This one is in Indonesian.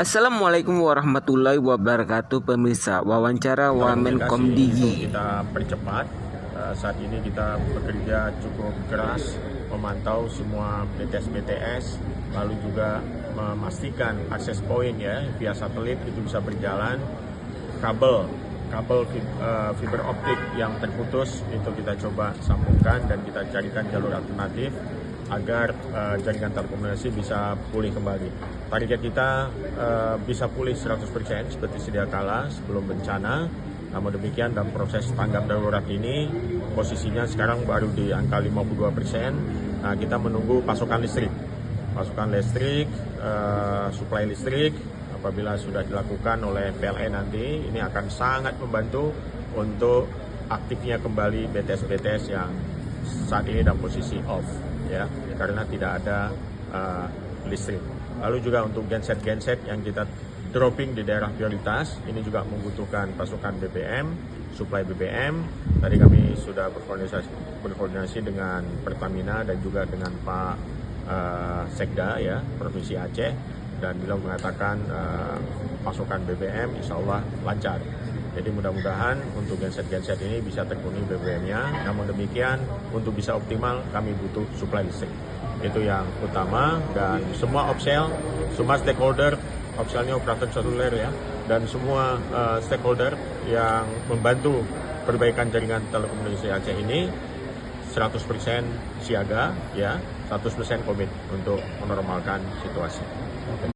Assalamualaikum warahmatullahi wabarakatuh pemirsa. Wawancara Wamenkom Digi. Kita percepat. Saat ini kita bekerja cukup keras memantau semua BTS, lalu juga memastikan akses point ya via satelit itu bisa berjalan. Kabel fiber optik yang terputus itu kita coba sambungkan dan kita carikan jalur alternatif agar jaringan telekomunikasi bisa pulih kembali. Target kita bisa pulih 100% seperti sedia kala sebelum bencana. Namun demikian dalam proses tanggap darurat ini posisinya sekarang baru di angka 52%. Nah, kita menunggu pasokan listrik, suplai listrik. Apabila sudah dilakukan oleh PLN nanti, ini akan sangat membantu untuk aktifnya kembali BTS yang saat ini dalam posisi off, ya, karena tidak ada listrik. Lalu juga untuk genset yang kita dropping di daerah prioritas, ini juga membutuhkan pasokan BBM, suplai BBM. Tadi kami sudah berkoordinasi dengan Pertamina dan juga dengan Pak Sekda ya, Provinsi Aceh, dan beliau mengatakan pasokan BBM insya Allah lancar. Jadi mudah-mudahan untuk genset ini bisa terpenuhi BBM-nya. Namun demikian untuk bisa optimal kami butuh suplai listrik. Itu yang utama, dan semua opsel, semua stakeholder, opselnya operator seluler ya, dan semua stakeholder yang membantu perbaikan jaringan telekomunikasi Aceh ini 100% siaga ya, 100% komit untuk menormalkan situasi.